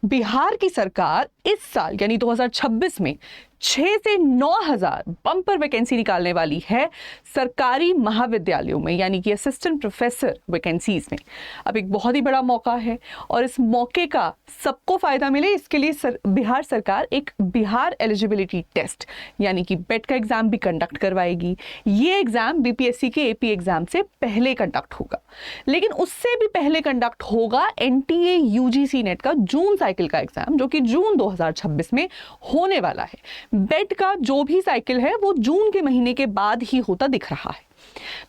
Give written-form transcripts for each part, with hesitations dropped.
बिहार की सरकार इस साल यानी 2026 में 6 से 9 हजार बम्पर वैकेंसी निकालने वाली है सरकारी महाविद्यालयों में, यानी कि असिस्टेंट प्रोफेसर वैकेंसीज में। अब एक बहुत ही बड़ा मौका है और इस मौके का सबको फायदा मिले इसके लिए बिहार सरकार एक बिहार एलिजिबिलिटी टेस्ट यानी कि बेट का एग्जाम भी कंडक्ट करवाएगी। ये एग्जाम बीपीएससी के एपी एग्जाम से पहले कंडक्ट होगा, लेकिन उससे भी पहले कंडक्ट होगा एनटीए यूजीसी नेट का जून साइकिल का एग्जाम, जो कि जून 2026 में होने वाला है। बेट का जो भी साइकिल है वो जून के महीने के बाद ही होता दिख रहा है।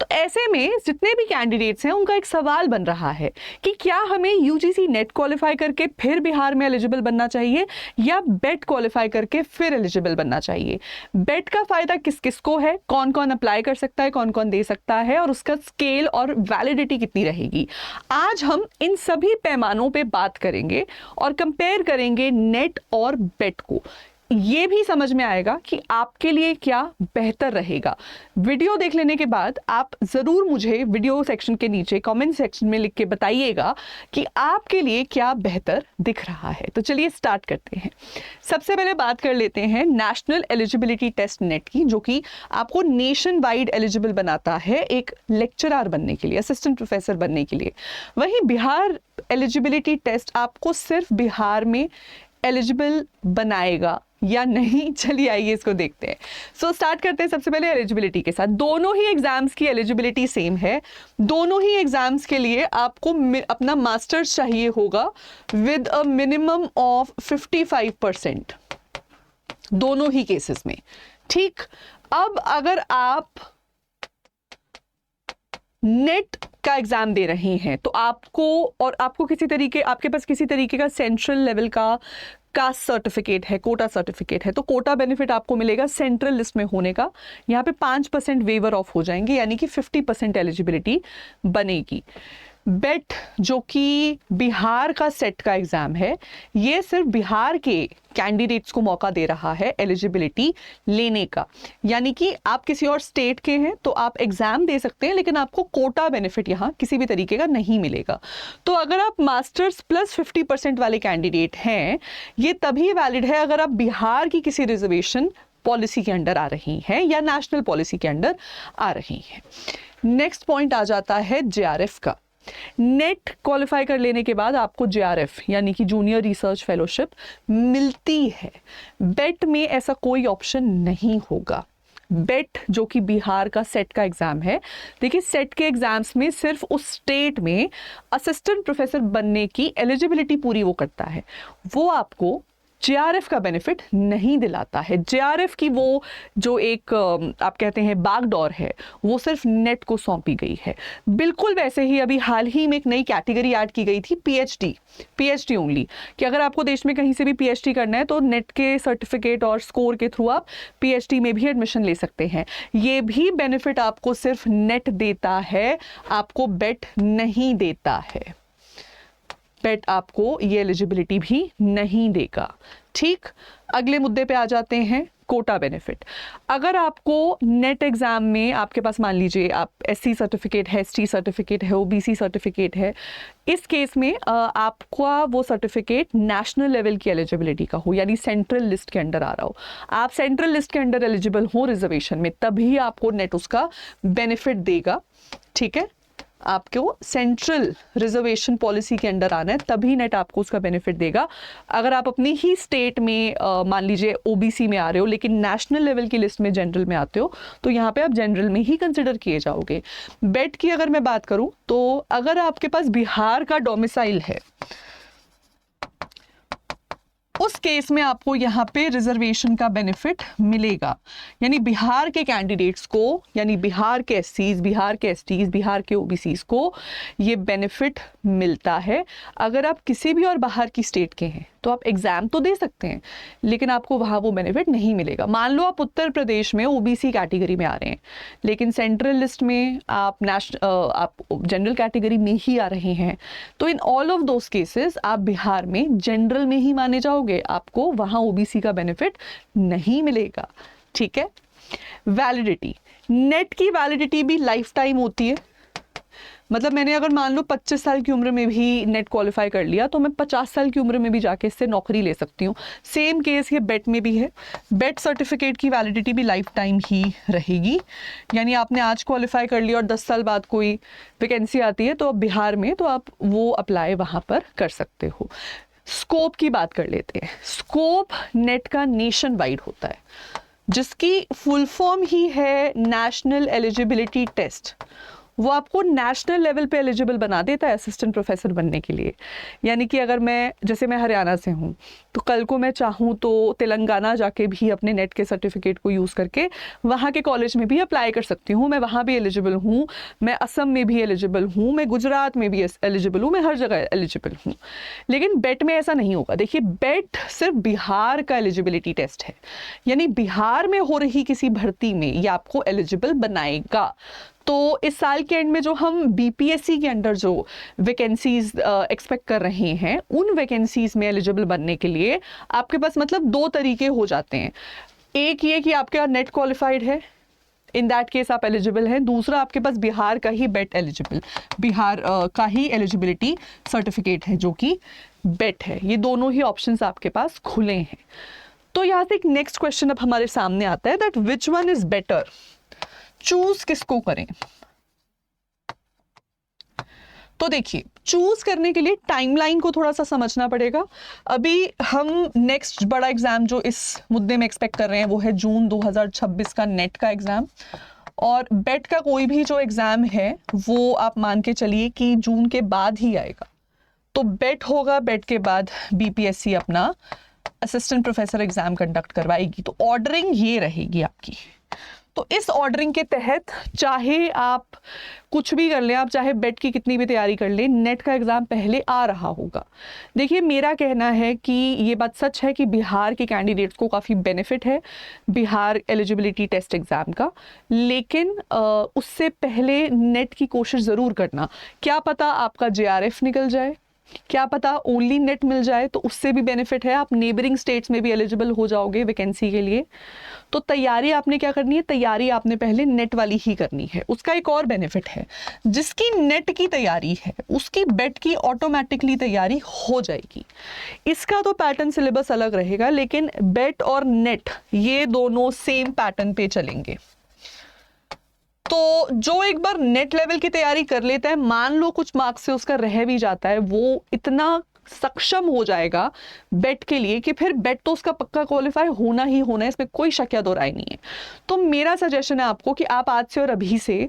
तो ऐसे में जितने भी कैंडिडेट्स हैं उनका एक सवाल बन रहा है कि क्या हमें यूजीसी नेट क्वालिफाई करके फिर बिहार में एलिजिबल बनना चाहिए या बेट क्वालिफाई करके फिर एलिजिबल बनना चाहिए। बेट का फायदा किस किस को है, कौन कौन अप्लाई कर सकता है, कौन कौन दे सकता है और उसका स्केल और वैलिडिटी कितनी रहेगी। आज हम इन सभी पैमानों पे बात करेंगे और कंपेयर करेंगे नेट और बेट को। ये भी समझ में आएगा कि आपके लिए क्या बेहतर रहेगा। वीडियो देख लेने के बाद आप ज़रूर मुझे वीडियो सेक्शन के नीचे कमेंट सेक्शन में लिख के बताइएगा कि आपके लिए क्या बेहतर दिख रहा है। तो चलिए स्टार्ट करते हैं। सबसे पहले बात कर लेते हैं नेशनल एलिजिबिलिटी टेस्ट नेट की, जो कि आपको नेशन वाइड एलिजिबल बनाता है एक लेक्चरर बनने के लिए, असिस्टेंट प्रोफेसर बनने के लिए। वहीं बिहार एलिजिबिलिटी टेस्ट आपको सिर्फ बिहार में एलिजिबल बनाएगा या नहीं, चलिए आइए इसको देखते हैं। सो स्टार्ट करते हैं सबसे पहले एलिजिबिलिटी के साथ। दोनों ही एग्जाम्स की एलिजिबिलिटी सेम है। दोनों ही एग्जाम्स के लिए आपको अपना मास्टर्स चाहिए होगा विद अ मिनिमम ऑफ 55% दोनों ही केसेस में। ठीक, अब अगर आप नेट का एग्जाम दे रहे हैं तो आपको किसी तरीके आपके पास किसी तरीके का सेंट्रल लेवल का कास्ट सर्टिफिकेट है, कोटा सर्टिफिकेट है, तो कोटा बेनिफिट आपको मिलेगा सेंट्रल लिस्ट में होने का। यहाँ पे 5% वेवर ऑफ हो जाएंगे, यानी कि 50% एलिजिबिलिटी बनेगी। बेट जो कि बिहार का सेट का एग्जाम है, ये सिर्फ बिहार के कैंडिडेट्स को मौका दे रहा है एलिजिबिलिटी लेने का, यानी कि आप किसी और स्टेट के हैं तो आप एग्जाम दे सकते हैं, लेकिन आपको कोटा बेनिफिट यहाँ किसी भी तरीके का नहीं मिलेगा। तो अगर आप मास्टर्स प्लस 50% वाले कैंडिडेट हैं, ये तभी वैलिड है अगर आप बिहार की किसी रिजर्वेशन पॉलिसी के अंडर आ रही हैं या नेशनल पॉलिसी के अंडर आ रही हैं। नेक्स्ट पॉइंट आ जाता है जेआरएफ का। नेट क्वालिफाई कर लेने के बाद आपको जेआरएफ यानी कि जूनियर रिसर्च फेलोशिप मिलती है। बेट में ऐसा कोई ऑप्शन नहीं होगा। बेट जो कि बिहार का सेट का एग्जाम है, देखिए सेट के एग्जाम्स में सिर्फ उस स्टेट में असिस्टेंट प्रोफेसर बनने की एलिजिबिलिटी पूरी वो करता है, वो आपको जेआरएफ का बेनिफिट नहीं दिलाता है। जेआरएफ की वो जो एक आप कहते हैं बागडोर है, वो सिर्फ नेट को सौंपी गई है। बिल्कुल वैसे ही अभी हाल ही में एक नई कैटेगरी ऐड की गई थी, पीएचडी ओनली, कि अगर आपको देश में कहीं से भी पीएचडी करना है तो नेट के सर्टिफिकेट और स्कोर के थ्रू आप पीएचडी में भी एडमिशन ले सकते हैं। ये भी बेनिफिट आपको सिर्फ नेट देता है, आपको बेट नहीं देता है। बेट आपको ये एलिजिबिलिटी भी नहीं देगा। ठीक, अगले मुद्दे पे आ जाते हैं, कोटा बेनिफिट। अगर आपको नेट एग्जाम में आपके पास मान लीजिए आप एससी सर्टिफिकेट है, एसटी सर्टिफिकेट है, ओबीसी सर्टिफिकेट है, इस केस में आपका वो सर्टिफिकेट नेशनल लेवल की एलिजिबिलिटी का हो, यानी सेंट्रल लिस्ट के अंडर आ रहा हो, आप सेंट्रल लिस्ट के अंडर एलिजिबल हो रिजर्वेशन में, तभी आपको नेट उसका बेनिफिट देगा। ठीक है, आपको सेंट्रल रिजर्वेशन पॉलिसी के अंडर आना है तभी नेट आपको उसका बेनिफिट देगा। अगर आप अपनी ही स्टेट में मान लीजिए ओबीसी में आ रहे हो लेकिन नेशनल लेवल की लिस्ट में जनरल में आते हो, तो यहाँ पे आप जनरल में ही कंसिडर किए जाओगे। बेट की अगर मैं बात करूँ तो अगर आपके पास बिहार का डोमिसाइल है, उस केस में आपको यहाँ पे रिजर्वेशन का बेनिफिट मिलेगा, यानी बिहार के कैंडिडेट्स को, यानी बिहार के एससीज, बिहार के एसटीज, बिहार के ओबीसीज को ये बेनिफिट मिलता है। अगर आप किसी भी और बाहर की स्टेट के हैं तो आप एग्जाम तो दे सकते हैं, लेकिन आपको वहाँ वो बेनिफिट नहीं मिलेगा। मान लो आप उत्तर प्रदेश में ओबीसी कैटेगरी में आ रहे हैं, लेकिन सेंट्रल लिस्ट में आप जनरल कैटेगरी में ही आ रहे हैं, तो in all of those cases आप बिहार में जनरल में ही माने जाओगे, आपको वहाँ ओबीसी का बेनिफिट नहीं मिलेगा। ठीक है, वैलिडिटी, नेट की वैलिडिटी भी लाइफ टाइम होती है। मतलब मैंने अगर मान लो 25 साल की उम्र में भी नेट क्वालिफाई कर लिया तो मैं 50 साल की उम्र में भी जाके इससे नौकरी ले सकती हूँ। सेम केस ये बेट में भी है। बेट सर्टिफिकेट की वैलिडिटी भी लाइफ टाइम ही रहेगी, यानी आपने आज क्वालिफाई कर लिया और 10 साल बाद कोई वैकेंसी आती है तो अब बिहार में, तो आप वो अप्लाई वहाँ पर कर सकते हो। स्कोप की बात कर लेते हैं। स्कोप नेट का नेशन वाइड होता है, जिसकी फुल फॉर्म ही है नेशनल एलिजिबिलिटी टेस्ट। वो आपको नेशनल लेवल पे एलिजिबल बना देता है असिस्टेंट प्रोफेसर बनने के लिए। यानी कि अगर मैं, जैसे मैं हरियाणा से हूँ, तो कल को मैं चाहूँ तो तेलंगाना जाके भी अपने नेट के सर्टिफिकेट को यूज़ करके वहाँ के कॉलेज में भी अप्लाई कर सकती हूँ। मैं वहाँ भी एलिजिबल हूँ, मैं असम में भी एलिजिबल हूँ, मैं गुजरात में भी एलिजिबल हूँ, मैं हर जगह एलिजिबल हूँ। लेकिन बेट में ऐसा नहीं होगा। देखिए, बेट सिर्फ बिहार का एलिजिबिलिटी टेस्ट है, यानी बिहार में हो रही किसी भर्ती में ये आपको एलिजिबल बनाएगा। तो इस साल के एंड में जो हम बीपीएससी के अंडर जो वैकेंसीज एक्सपेक्ट कर रहे हैं, उन वैकेंसीज में एलिजिबल बनने के लिए आपके पास मतलब दो तरीके हो जाते हैं। एक ये कि आपके नेट क्वालिफाइड है, इन दैट केस आप एलिजिबल हैं। दूसरा, आपके पास बिहार का ही बेट एलिजिबल, बिहार का ही एलिजिबिलिटी सर्टिफिकेट है जो कि बेट है। ये दोनों ही ऑप्शंस आपके पास खुले हैं। तो यहाँ से एक नेक्स्ट क्वेश्चन अब हमारे सामने आता है that which one is better, choose किसको करें। तो देखिए, चूज करने के लिए टाइमलाइन को थोड़ा सा समझना पड़ेगा। अभी हम नेक्स्ट बड़ा एग्जाम जो इस मुद्दे में एक्सपेक्ट कर रहे हैं वो है जून 2026 का नेट का एग्जाम, और बेट का कोई भी जो एग्जाम है वो आप मान के चलिए कि जून के बाद ही आएगा। तो बेट होगा, बेट के बाद बीपीएससी अपना असिस्टेंट प्रोफेसर एग्जाम कंडक्ट करवाएगी। तो ऑर्डरिंग ये रहेगी आपकी। तो इस ऑर्डरिंग के तहत चाहे आप कुछ भी कर लें, आप चाहे बेट की कितनी भी तैयारी कर लें, नेट का एग्ज़ाम पहले आ रहा होगा। देखिए, मेरा कहना है कि ये बात सच है कि बिहार के कैंडिडेट्स को काफ़ी बेनिफिट है बिहार एलिजिबिलिटी टेस्ट एग्ज़ाम का, लेकिन उससे पहले नेट की कोशिश ज़रूर करना। क्या पता आपका जेआरएफ निकल जाए, क्या पता ओनली नेट मिल जाए, तो उससे भी बेनिफिट है। आप नेबरिंग स्टेट्स में भी एलिजिबल हो जाओगे वैकेंसी के लिए। तो तैयारी आपने क्या करनी है, तैयारी आपने पहले नेट वाली ही करनी है। उसका एक और बेनिफिट है, जिसकी नेट की तैयारी है उसकी बेट की ऑटोमेटिकली तैयारी हो जाएगी। इसका तो पैटर्न सिलेबस अलग रहेगा, लेकिन बेट और नेट ये दोनों सेम पैटर्न पे चलेंगे। तो जो एक बार नेट लेवल की तैयारी कर लेता है, मान लो कुछ मार्क्स से उसका रह भी जाता है, वो इतना सक्षम हो जाएगा बेट के लिए कि फिर बेट तो उसका पक्का क्वालिफाई होना ही होना है, इसमें कोई शक या दो राय नहीं है। तो मेरा सजेशन है आपको कि आप आज से और अभी से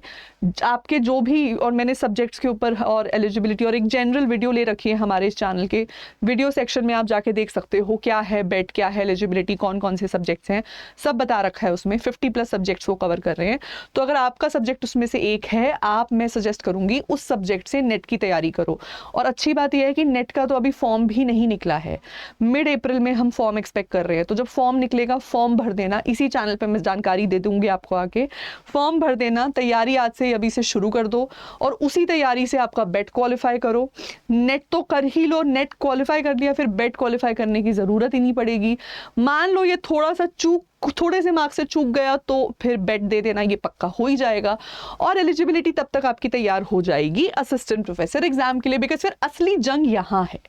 आपके जो भी, और मैंने सब्जेक्ट्स के ऊपर और एलिजिबिलिटी और एक जनरल वीडियो ले रखी है हमारे इस चैनल के वीडियो सेक्शन में, आप जाके देख सकते हो क्या है बेट, क्या है एलिजिबिलिटी, कौन कौन से सब्जेक्ट्स हैं, सब बता रखा है उसमें। 50+ सब्जेक्ट्स वो कवर कर रहे हैं। तो अगर आपका सब्जेक्ट उसमें से एक है, मैं सजेस्ट करूंगी उस सब्जेक्ट से नेट की तैयारी करो। और अच्छी बात यह है कि नेट का तो अभी फॉर्म भी नहीं निकला है, मिड अप्रैल में हम फॉर्म एक्सपेक्ट कर रहे हैं। तो जब फॉर्म निकलेगा, फॉर्म भर देना। इसी चैनल पे मैं जानकारी दे दूंगी आपको आके, फॉर्म भर देना। तैयारी आज से अभी से शुरू कर दो और उसी तैयारी से आपका बेट क्वालिफाई करो। नेट तो कर ही लो, नेट क्वालिफाई कर लिया, फिर बेट क्वालिफाई करने की जरूरत ही नहीं पड़ेगी। मान लो ये थोड़ा सा थोड़े से मार्क्स से चूक गया तो फिर बेट दे देना, ये पक्का हो ही जाएगा। और एलिजिबिलिटी तब तक आपकी तैयार हो जाएगी असिस्टेंट प्रोफेसर एग्जाम के लिए, बिकॉज फिर असली जंग यहाँ है।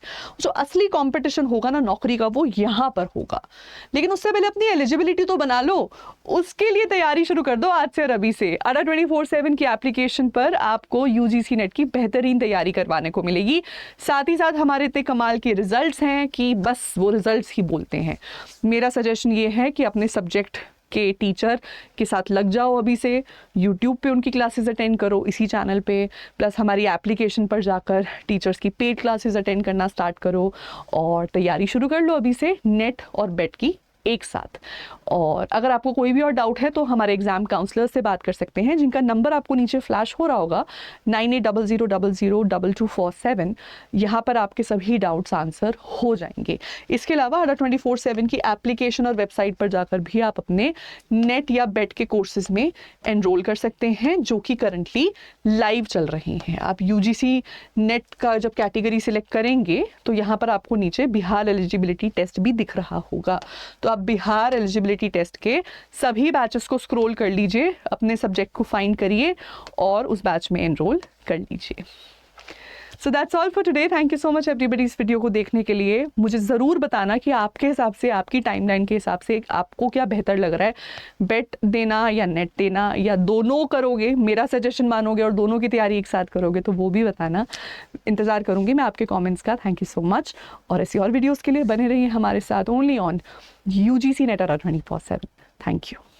जो असली कंपटीशन होगा ना नौकरी का, वो यहाँ पर होगा। लेकिन उससे पहले अपनी एलिजिबिलिटी तो बना लो, उसके लिए तैयारी शुरू कर दो आज से और अभी से। अडा 24/7 की एप्लीकेशन पर आपको यूजीसी नेट की बेहतरीन तैयारी करवाने को मिलेगी। साथ ही साथ हमारे इतने कमाल के रिजल्ट्स हैं कि बस वो रिजल्ट्स ही बोलते हैं। मेरा सजेशन ये है कि अपने सब्जेक्ट के टीचर के साथ लग जाओ अभी से, यूट्यूब पे उनकी क्लासेस अटेंड करो इसी चैनल पे, प्लस हमारी एप्लीकेशन पर जाकर टीचर्स की पेड क्लासेस अटेंड करना स्टार्ट करो और तैयारी शुरू कर लो अभी से नेट और बेट की एक साथ। और अगर आपको कोई भी और डाउट है तो हमारे एग्जाम काउंसलर से बात कर सकते हैं, जिनका नंबर आपको नीचे फ्लैश हो रहा होगा, 9800002247। यहाँ पर आपके सभी डाउट्स आंसर हो जाएंगे। इसके अलावा अडा 24/7 की एप्लीकेशन और वेबसाइट पर जाकर भी आप अपने नेट या बेट के कोर्सेज में एनरोल कर सकते हैं, जो कि करंटली लाइव चल रहे हैं। आप यूजीसी नेट का जब कैटेगरी सिलेक्ट करेंगे तो यहाँ पर आपको नीचे बिहार एलिजिबिलिटी टेस्ट भी दिख रहा होगा। तो आप बिहार एलिजिबिलिटी CET टेस्ट के सभी बैचेस को स्क्रॉल कर लीजिए, अपने सब्जेक्ट को फाइंड करिए और उस बैच में एनरोल कर लीजिए। So that's all for today. Thank you so much everybody इस वीडियो को देखने के लिए। मुझे ज़रूर बताना कि आपके हिसाब से, आपकी टाइमलाइन के हिसाब से आपको क्या बेहतर लग रहा है, बेट देना या नेट देना, या दोनों करोगे, मेरा सजेशन मानोगे और दोनों की तैयारी एक साथ करोगे, तो वो भी बताना। इंतज़ार करूँगी मैं आपके कॉमेंट्स का। Thank you so much. और ऐसी और वीडियोज़ के लिए बने रहिए हमारे साथ only on UGC NET 24/7। Thank you.